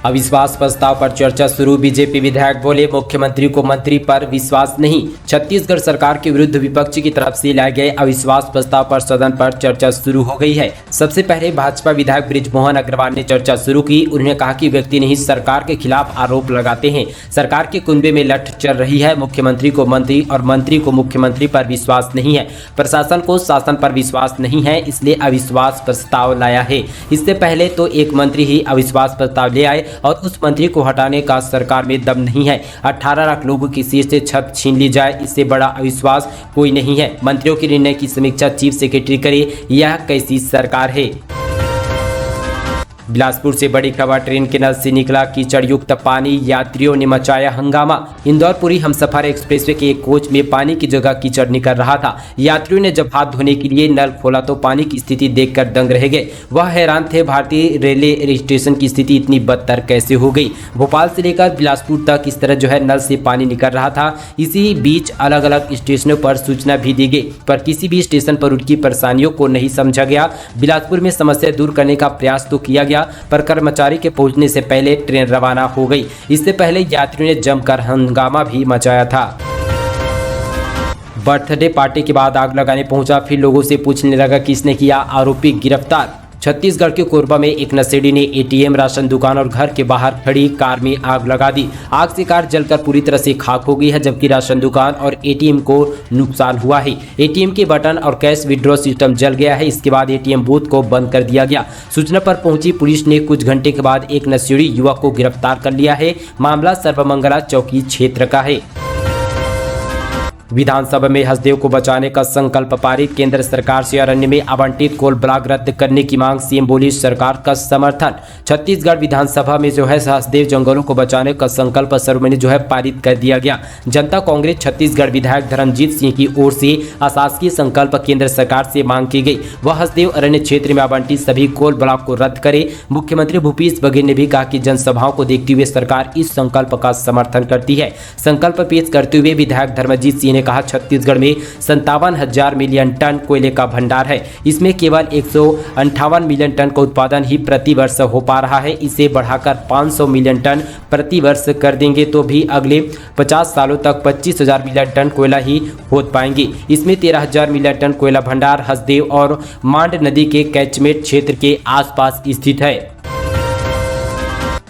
अविश्वास प्रस्ताव पर चर्चा शुरू। बीजेपी विधायक बोले, मुख्यमंत्री को मंत्री पर विश्वास नहीं। छत्तीसगढ़ सरकार के विरुद्ध विपक्ष की तरफ से लाए गए अविश्वास प्रस्ताव पर सदन पर चर्चा शुरू हो गई है। सबसे पहले भाजपा विधायक बृजमोहन अग्रवाल ने चर्चा शुरू की। उन्होंने कहा कि व्यक्ति नहीं सरकार के खिलाफ आरोप लगाते हैं। सरकार के कुनबे में लठ चल रही है। मुख्यमंत्री को मंत्री और मंत्री को मुख्यमंत्री पर विश्वास नहीं है। प्रशासन को शासन पर विश्वास नहीं है, इसलिए अविश्वास प्रस्ताव लाया है। इससे पहले तो एक मंत्री ही अविश्वास प्रस्ताव ले आए और उस मंत्री को हटाने का सरकार में दम नहीं है। 18 लाख लोगों की सीट से छत छीन ली जाए, इससे बड़ा अविश्वास कोई नहीं है। मंत्रियों के निर्णय की समीक्षा चीफ सेक्रेटरी करे, यह कैसी सरकार है। बिलासपुर से बड़ी खबर, ट्रेन के नल से निकला कीचड़ युक्त पानी, यात्रियों ने मचाया हंगामा। इंदौर पुरी हमसफर एक्सप्रेसवे के एक कोच में पानी की जगह कीचड़ निकल रहा था। यात्रियों ने जब हाथ धोने के लिए नल खोला तो पानी की स्थिति देखकर दंग रह गए। वह हैरान थे, भारतीय रेलवे स्टेशन की स्थिति इतनी बदतर कैसे हो गई। भोपाल से लेकर बिलासपुर तक इस तरह जो है नल से पानी निकल रहा था। इसी बीच अलग अलग स्टेशनों पर सूचना भी दी गई, पर किसी भी स्टेशन पर उनकी परेशानियों को नहीं समझा गया। बिलासपुर में समस्या दूर करने का प्रयास तो किया गया, पर कर्मचारी के पहुंचने से पहले ट्रेन रवाना हो गई। इससे पहले यात्रियों ने जमकर हंगामा भी मचाया था। बर्थडे पार्टी के बाद आग लगाने पहुंचा, फिर लोगों से पूछने लगा किसने किया, आरोपी गिरफ्तार। छत्तीसगढ़ के कोरबा में एक नशेड़ी ने एटीएम, राशन दुकान और घर के बाहर खड़ी कार में आग लगा दी। आग से कार जलकर पूरी तरह से खाक हो गई है, जबकि राशन दुकान और एटीएम को नुकसान हुआ है। एटीएम के बटन और कैश विड्रॉ सिस्टम जल गया है। इसके बाद एटीएम बूथ को बंद कर दिया गया। सूचना पर पहुंची पुलिस ने कुछ घंटे के बाद एक नशेड़ी युवक को गिरफ्तार कर लिया है। मामला सर्वमंगला चौकी क्षेत्र का है। विधानसभा में हसदेव को बचाने का संकल्प पारित, केंद्र सरकार से अरण्य में आवंटित कोल ब्लॉक रद्द करने की मांग, सीएम बोली सरकार का समर्थन। छत्तीसगढ़ विधानसभा में जो है हसदेव जंगलों को बचाने का संकल्प सर्वमन्य जो है पारित कर दिया गया। जनता कांग्रेस छत्तीसगढ़ विधायक धर्मजीत सिंह की ओर से अशासकीय संकल्प केंद्र सरकार से मांग की गई। वह हसदेव अरण्य क्षेत्र में आवंटित सभी कोल ब्लॉक को रद्द करे। मुख्यमंत्री भूपेश बघेल ने भी कहा कि जनसभाओं को देखते हुए सरकार इस संकल्प का समर्थन करती है। संकल्प पेश करते हुए विधायक धर्मजीत सिंह ने कहा, छत्तीसगढ़ में 57,000 मिलियन टन कोयले का भंडार है। इसमें केवल 158 मिलियन टन का उत्पादन ही प्रति वर्ष हो पा रहा है। इसे बढ़ाकर 500 मिलियन टन प्रति वर्ष कर देंगे तो भी अगले 50 सालों तक 25,000 मिलियन टन कोयला ही हो पाएंगे। इसमें 13,000 मिलियन टन कोयला भंडार हसदेव और मांड नदी के कैचमेंट क्षेत्र के आसपास स्थित है।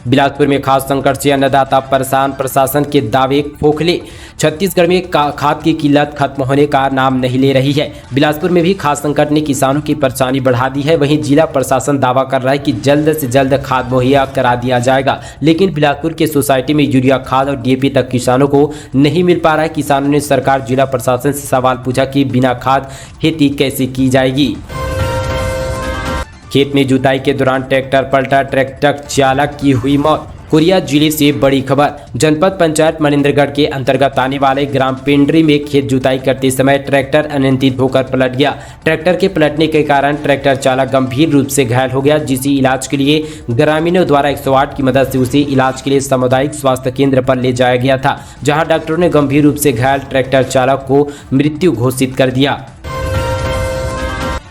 बिलासपुर में खाद संकट से अन्नदाता परेशान, प्रशासन के दावे खोखले। छत्तीसगढ़ में खाद की किल्लत खत्म होने का नाम नहीं ले रही है। बिलासपुर में भी खाद संकट ने किसानों की परेशानी बढ़ा दी है। वहीं जिला प्रशासन दावा कर रहा है कि जल्द से जल्द खाद मुहैया करा दिया जाएगा, लेकिन बिलासपुर के सोसाइटी में यूरिया खाद और डीएपी तक किसानों को नहीं मिल पा रहा है। किसानों ने सरकार जिला प्रशासन से सवाल पूछा कि बिना खाद खेती कैसे की जाएगी। खेत में जुताई के दौरान ट्रैक्टर पलटा, ट्रैक्टर चालक की हुई मौत। कोरिया जिले से बड़ी खबर, जनपद पंचायत मनिंद्रगढ़ के अंतर्गत आने वाले ग्राम पेंड्री में खेत जुताई करते समय ट्रैक्टर अनियंत्रित होकर पलट गया। ट्रैक्टर के पलटने के कारण ट्रैक्टर चालक गंभीर रूप से घायल हो गया, जिसे इलाज के लिए ग्रामीणों द्वारा 108 की मदद से उसे इलाज के लिए सामुदायिक स्वास्थ्य केंद्र पर ले जाया गया था, जहां डॉक्टरों ने गंभीर रूप से घायल ट्रैक्टर चालक को मृत्यु घोषित कर दिया।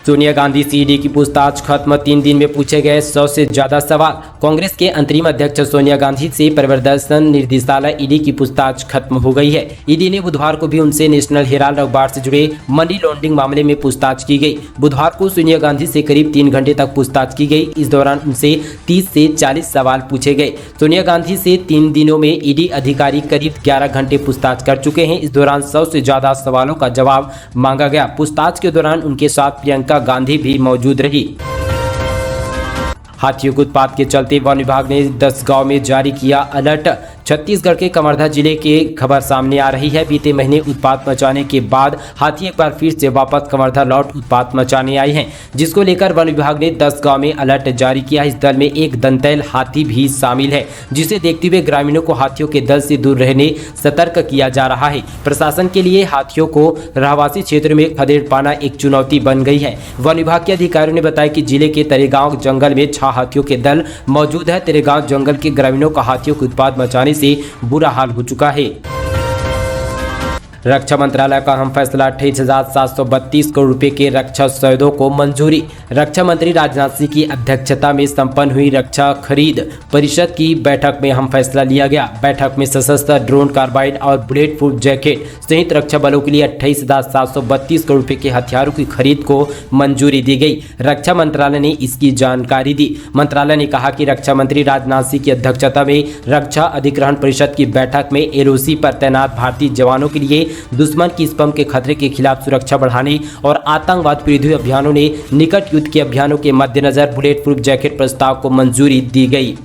सोनिया गांधी से ईडी की पूछताछ खत्म, 3 दिन में पूछे गए 100 से ज्यादा सवाल। कांग्रेस के अंतरिम अध्यक्ष सोनिया गांधी से प्रवर्तन निदेशालय ईडी की पूछताछ खत्म हो गई है। ईडी ने बुधवार को भी उनसे नेशनल हेराल्ड अखबार से जुड़े मनी लॉन्ड्रिंग मामले में पूछताछ की गई। बुधवार को सोनिया गांधी से करीब 3 घंटे तक पूछताछ की गई। इस दौरान उनसे 30 से 40 सवाल पूछे गए। सोनिया गांधी से 3 दिनों में ईडी अधिकारी करीब 11 घंटे पूछताछ कर चुके हैं। इस दौरान 100 से ज्यादा सवालों का जवाब मांगा गया। पूछताछ के दौरान उनके साथ प्रियंका गांधी भी मौजूद रही। हाथियों के उत्पात के चलते वन विभाग ने 10 गांव में जारी किया अलर्ट। छत्तीसगढ़ के कवर्धा जिले के खबर सामने आ रही है। बीते महीने उत्पात मचाने के बाद हाथी एक बार फिर से वापस कवर्धा लौट उत्पात मचाने आए हैं, जिसको लेकर वन विभाग ने 10 गांव में अलर्ट जारी किया। इस दल में एक दंतैल हाथी भी शामिल है, जिसे देखते हुए ग्रामीणों को हाथियों के दल से दूर रहने सतर्क किया जा रहा है। प्रशासन के लिए हाथियों को रहवासी क्षेत्र में खदेड़ पाना एक चुनौती बन गई है। वन विभाग के अधिकारियों ने बताया कि जिले के तरेगांव जंगल में 6 हाथियों के दल मौजूद है। तरेगांव जंगल के ग्रामीणों का हाथियों के उत्पात मचाने से बुरा हाल हो चुका है। रक्षा मंत्रालय का अहम फैसला 28,732 करोड़ रुपए के रक्षा सौदों को मंजूरी। रक्षा मंत्री राजनाथ सिंह की अध्यक्षता में संपन्न हुई रक्षा खरीद परिषद की बैठक में अहम फैसला लिया गया। बैठक में सशस्त्र ड्रोन कार्बाइन और बुलेट प्रूफ जैकेट सहित रक्षा बलों के लिए 28,732 करोड़ रुपए के हथियारों की खरीद को मंजूरी दी गई। रक्षा मंत्रालय ने इसकी जानकारी दी। मंत्रालय ने कहा कि रक्षा मंत्री राजनाथ सिंह की अध्यक्षता में रक्षा अधिग्रहण परिषद की बैठक में एलओसी पर तैनात भारतीय जवानों के लिए दुश्मन की स्पैम के खतरे के खिलाफ सुरक्षा बढ़ाने और आतंकवाद विरोधी अभियानों ने निकट युद्ध के अभियानों के मद्देनजर बुलेट प्रूफ जैकेट प्रस्ताव को मंजूरी दी गई।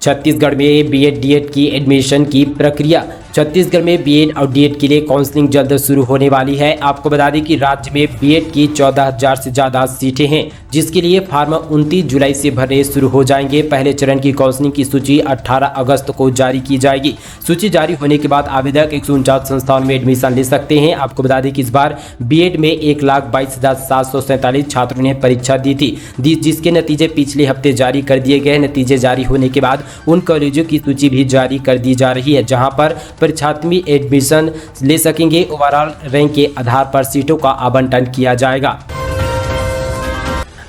छत्तीसगढ़ में बीएड डीएड की एडमिशन की प्रक्रिया। छत्तीसगढ़ में बीएड और डीएड के लिए काउंसलिंग जल्द शुरू होने वाली है। आपको बता दें कि राज्य में बीएड की 14,000 से ज़्यादा सीटें हैं, जिसके लिए फार्म 29 जुलाई से भरने शुरू हो जाएंगे। पहले चरण की काउंसलिंग की सूची 18 अगस्त को जारी की जाएगी। सूची जारी होने के बाद आवेदक 149 संस्थाओं में एडमिशन ले सकते हैं। आपको बता दें कि इस बार बीएड में 1,22,747 छात्रों ने परीक्षा दी थी, जिसके नतीजे पिछले हफ्ते जारी कर दिए गए। नतीजे जारी होने के बाद उन कॉलेजों की सूची भी जारी कर दी जा रही है, जहां पर परीक्षार्थी एडमिशन ले सकेंगे। ओवरऑल रैंक के आधार पर सीटों का आवंटन किया जाएगा।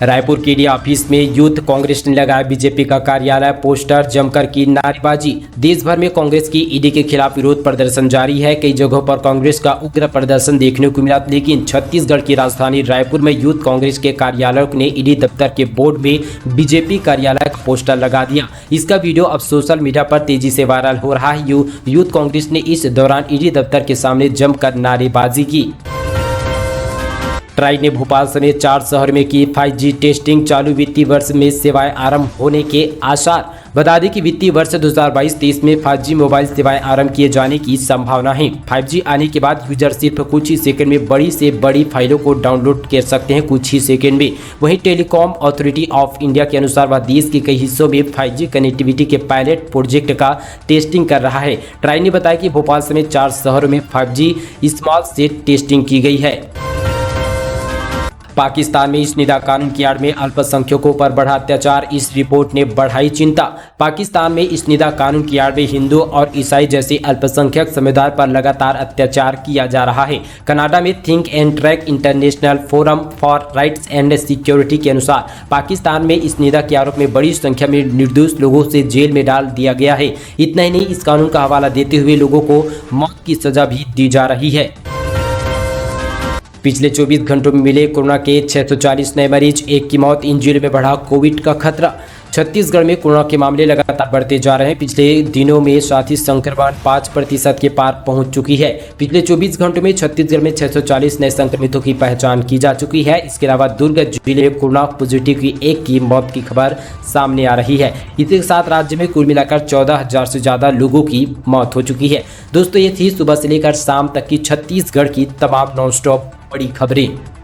रायपुर के डी ऑफिस में यूथ कांग्रेस ने लगाया बीजेपी का कार्यालय, पोस्टर जमकर की नारेबाजी। देश भर में कांग्रेस की ईडी के खिलाफ विरोध प्रदर्शन जारी है। कई जगहों पर कांग्रेस का उग्र प्रदर्शन देखने को मिला, लेकिन छत्तीसगढ़ की राजधानी रायपुर में यूथ कांग्रेस के कार्यालयों ने ईडी दफ्तर के बोर्ड में बीजेपी कार्यालय का पोस्टर लगा दिया। इसका वीडियो अब सोशल मीडिया पर तेजी से वायरल हो रहा है। यूथ कांग्रेस ने इस दौरान ईडी दफ्तर के सामने जमकर नारेबाजी की। ट्राई ने भोपाल समेत 4 शहर में की 5G टेस्टिंग। चालू वित्तीय वर्ष में सेवाएं आरंभ होने के आसार। बता दें कि वित्तीय वर्ष 2022-23 में 5G मोबाइल सेवाएं आरंभ किए जाने की संभावना है। 5G आने के बाद यूजर सिर्फ कुछ ही सेकंड में बड़ी से बड़ी फाइलों को डाउनलोड कर सकते हैं, कुछ ही सेकंड में। वहीं टेलीकॉम अथॉरिटी ऑफ इंडिया के अनुसार वह देश के कई हिस्सों में 5G कनेक्टिविटी के पायलट प्रोजेक्ट का टेस्टिंग कर रहा है। ट्राई ने बताया कि भोपाल समेत 4 शहरों में 5G स्मॉल सेट टेस्टिंग की गई है। पाकिस्तान में इस निदा कानून की आड़ में अल्पसंख्यकों पर बढ़ा अत्याचार। इस रिपोर्ट ने बढ़ाई चिंता। पाकिस्तान में इस निदा कानून की आड़ में हिंदू और ईसाई जैसे अल्पसंख्यक समुदाय पर लगातार अत्याचार किया जा रहा है। कनाडा में think and track international forum for rights and security के अनुसार पाकिस्तान में इस निदा के आरोप में बड़ी संख्या में निर्दोष लोगों से जेल में डाल दिया गया है। इतना ही नहीं, इस कानून का हवाला देते हुए लोगों को मौत की सजा भी दी जा रही है। पिछले 24 घंटों में मिले कोरोना के 640 नए मरीज, 1 की मौत। इन जिलों में बढ़ा कोविड का खतरा। छत्तीसगढ़ में कोरोना के मामले लगातार बढ़ते जा रहे हैं। पिछले दिनों में साथ ही संक्रमण 5% के पार पहुंच चुकी है। पिछले 24 घंटों में छत्तीसगढ़ में 640 नए संक्रमितों की पहचान की जा चुकी है। इसके अलावा दुर्ग जिले में कोरोना पॉजिटिव की 1 की मौत की खबर सामने आ रही है। इसके साथ राज्य में कुल मिलाकर 14,000 से ज़्यादा लोगों की मौत हो चुकी है। दोस्तों, ये थी सुबह से लेकर शाम तक की छत्तीसगढ़ की तमाम नॉन स्टॉप बड़ी खबरें।